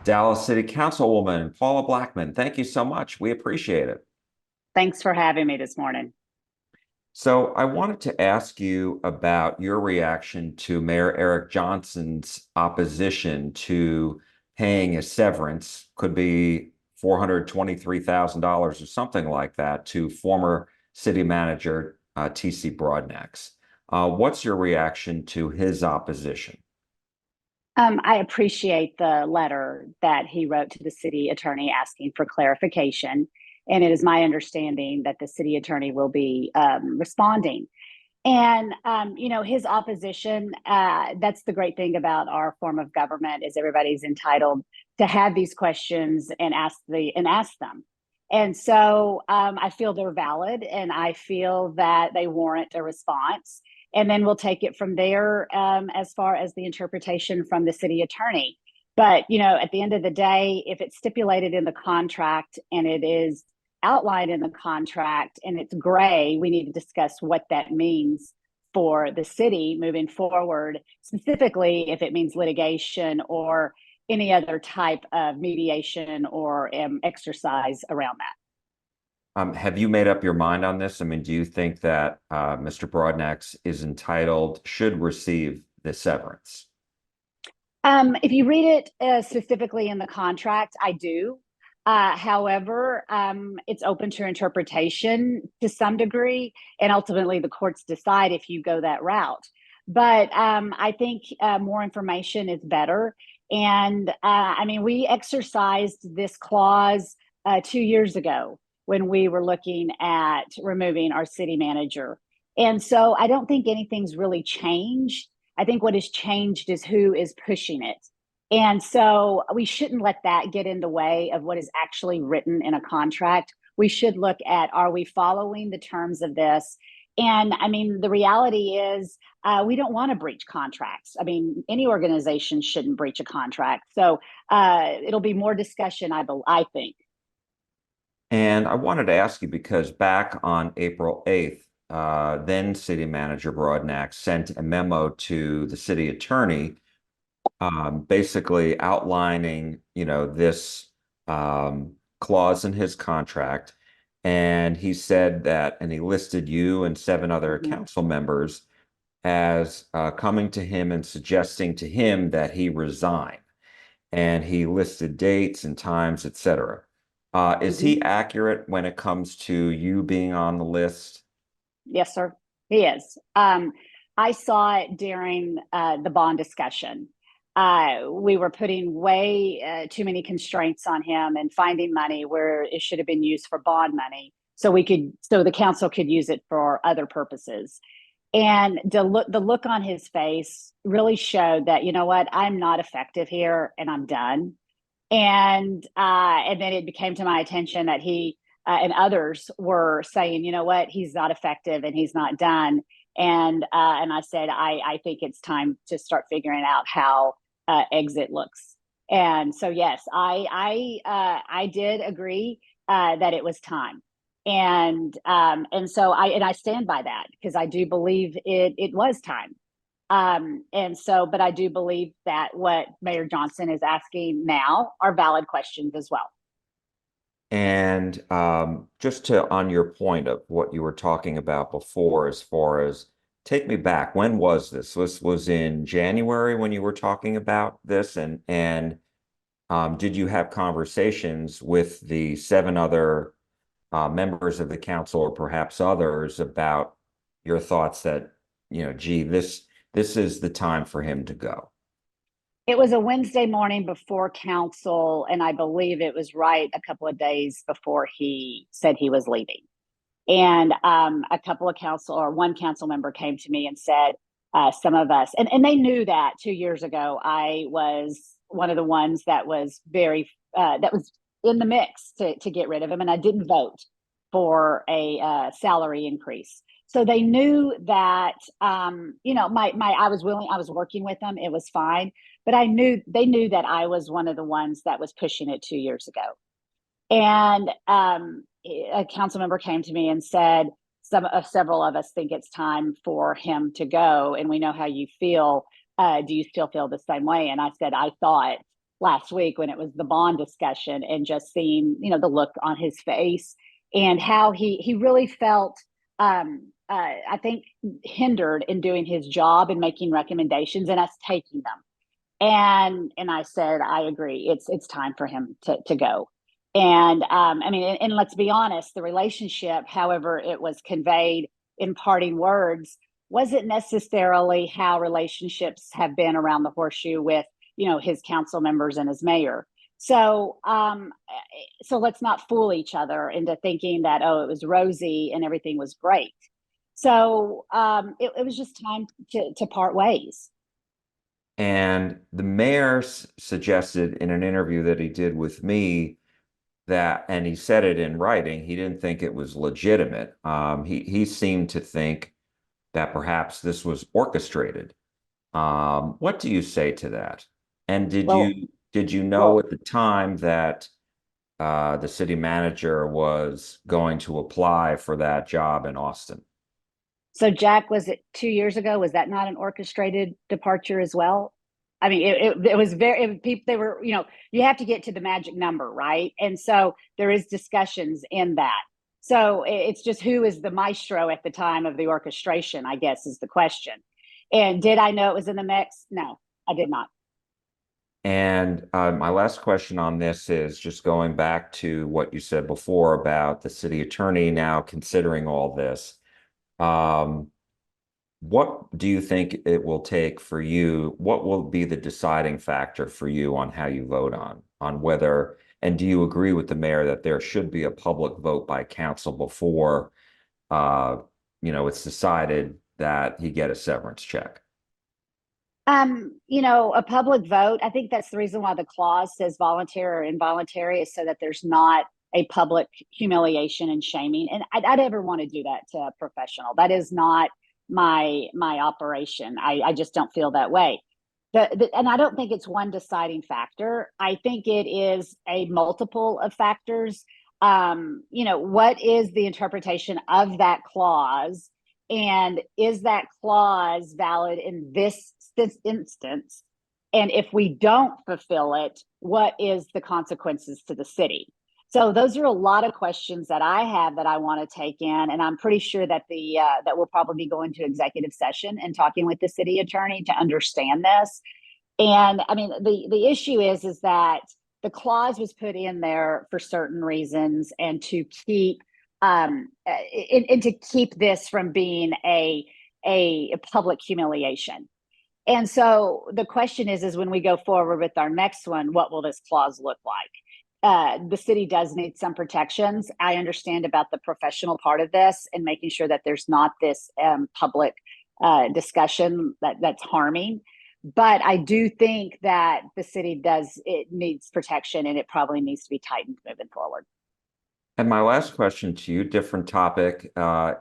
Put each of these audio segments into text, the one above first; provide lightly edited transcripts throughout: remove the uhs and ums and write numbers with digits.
Dallas City Councilwoman Paula Blackmon, thank you so much. We appreciate it. Thanks for having me this morning. So I wanted to ask you about your reaction to Mayor Eric Johnson's opposition to paying a severance, could be $423,000 or something like that, to former city manager TC Broadnax. What's your reaction to his opposition? I appreciate the letter that he wrote to the city attorney asking for clarification. And it is my understanding that the city attorney will be responding. And, his opposition, that's the great thing about our form of government is everybody's entitled to have these questions and ask them. And so I feel they're valid and I feel that they warrant a response. And then we'll take it from there as far as the interpretation from the city attorney. But, at the end of the day, if it's stipulated in the contract and it is outlined in the contract and it's gray, we need to discuss what that means for the city moving forward, specifically if it means litigation or any other type of mediation or exercise around that. Have you made up your mind on this? I mean, do you think that Mr. Broadnax is entitled, should receive the severance? If you read it specifically in the contract, I do. However, it's open to interpretation to some degree, and ultimately the courts decide if you go that route. But I think more information is better. And we exercised this clause 2 years ago when we were looking at removing our city manager. And so I don't think anything's really changed. I think what has changed is who is pushing it. And so we shouldn't let that get in the way of what is actually written in a contract. We should look at, are we following the terms of this? And the reality is we don't want to breach contracts. Any organization shouldn't breach a contract. So it'll be more discussion, I think. And I wanted to ask you because back on April 8th, then city manager Broadnax sent a memo to the city attorney, basically outlining, this clause in his contract. And he said that, and he listed you and seven other Mhm. council members as coming to him and suggesting to him that he resign. And he listed dates and times, etc. Is Mhm. he accurate when it comes to you being on the list? Yes, sir. He is. I saw it during the bond discussion. We were putting way too many constraints on him and finding money where it should have been used for bond money, so the council could use it for other purposes. And the look on his face really showed that, you know what, I'm not effective here, and I'm done. And then it became to my attention that he and others were saying, you know what, he's not effective and he's not done. And I said, I think it's time to start figuring out how exit looks. And so yes, I did agree that it was time. And so I stand by that because I do believe it was time. But I do believe that what Mayor Johnson is asking now are valid questions as well. And just to on your point of what you were talking about before, as far as take me back, when was this? This was in January when you were talking about this, and did you have conversations with the seven other members of the council, or perhaps others, about your thoughts that, gee, this is the time for him to go? It was a Wednesday morning before council, and I believe it was right a couple of days before he said he was leaving. And a couple of council or one council member came to me and said, some of us, and they knew that 2 years ago, I was one of the ones that was that was in the mix to get rid of him. And I didn't vote for a salary increase. So they knew that, I was willing, I was working with them. It was fine. But they knew that I was one of the ones that was pushing it 2 years ago. And a council member came to me and said, several of us think it's time for him to go, and we know how you feel. Do you still feel the same way? And I said, I thought last week when it was the bond discussion, and just seeing, the look on his face and how he really felt, I think, hindered in doing his job and making recommendations and us taking them. And I said, I agree. It's time for him to go. And I mean, and let's be honest, the relationship, however it was conveyed in parting words, wasn't necessarily how relationships have been around the horseshoe with, his council members and his mayor. So so let's not fool each other into thinking that, oh, it was rosy and everything was great. So it was just time to part ways. And the mayor suggested in an interview that he did with me that, and he said it in writing, he didn't think it was legitimate. He seemed to think that perhaps this was orchestrated. What do you say to that? And Well, did you know well, at the time that the city manager was going to apply for that job in Austin? so Jack, was it 2 years ago? Was that not an orchestrated departure as well? I mean, it was very, people, they were, you have to get to the magic number, right? And so there is discussions in that. So it's just who is the maestro at the time of the orchestration, I guess, is the question. And did I know it was in the mix? No, I did not. And my last question on this is just going back to what you said before about the city attorney now considering all this. Um, what do you think it will take for you? What will be the deciding factor for you on how you vote on whether, and do you agree with the mayor that there should be a public vote by council before, uh, it's decided that he get a severance check? A public vote, I think that's the reason why the clause says voluntary or involuntary, is so that there's not a public humiliation and shaming. And I'd ever want to do that to a professional. That is not my operation. I just don't feel that way. And I don't think it's one deciding factor. I think it is a multiple of factors. What is the interpretation of that clause? And is that clause valid in this instance? And if we don't fulfill it, what is the consequences to the city? So those are a lot of questions that I have that I want to take in, and I'm pretty sure that that we'll probably be going to executive session and talking with the city attorney to understand this. And I mean, the issue is that the clause was put in there for certain reasons, and to keep and to keep this from being a public humiliation. And so the question is when we go forward with our next one, what will this clause look like? The city does need some protections. I understand about the professional part of this and making sure that there's not this public discussion that's harming. But I do think that the city it needs protection, and it probably needs to be tightened moving forward. And my last question to you, different topic,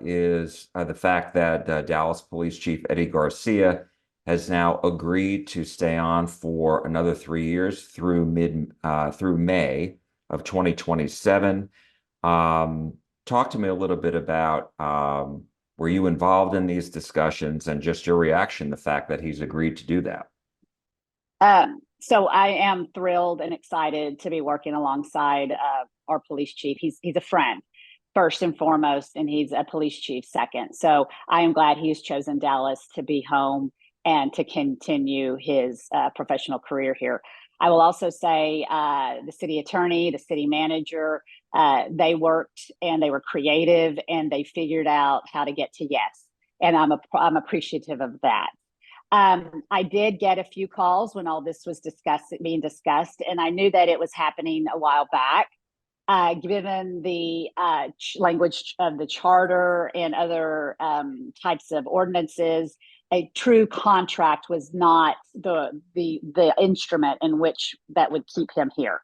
is the fact that Dallas Police Chief Eddie Garcia has now agreed to stay on for another 3 years through May of 2027. Talk to me a little bit about were you involved in these discussions and just your reaction, the fact that he's agreed to do that? So I am thrilled and excited to be working alongside our police chief. He's a friend first and foremost, and he's a police chief second. So I am glad he's chosen Dallas to be home and to continue his professional career here. I will also say the city attorney, the city manager, they worked and they were creative and they figured out how to get to yes. And I'm appreciative of that. I did get a few calls when all this was being discussed, and I knew that it was happening a while back. Given the language of the charter and other types of ordinances, a true contract was not the instrument in which that would keep him here.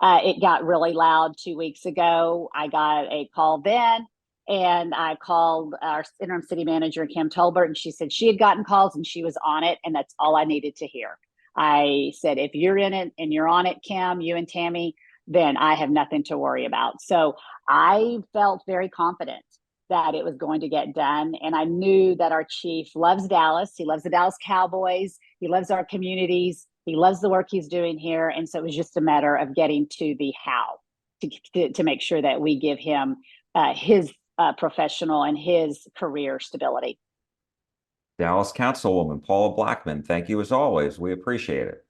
It got really loud 2 weeks ago. I got a call then, and I called our interim city manager, Kim Tolbert, and she said she had gotten calls and she was on it, and that's all I needed to hear. I said, if you're in it and you're on it, Kim, you and Tammy, then I have nothing to worry about. So I felt very confident that it was going to get done. And I knew that our chief loves Dallas. He loves the Dallas Cowboys. He loves our communities. He loves the work he's doing here. And so it was just a matter of getting to the how to make sure that we give him his professional and his career stability. Dallas Councilwoman Paula Blackmon, thank you as always. We appreciate it.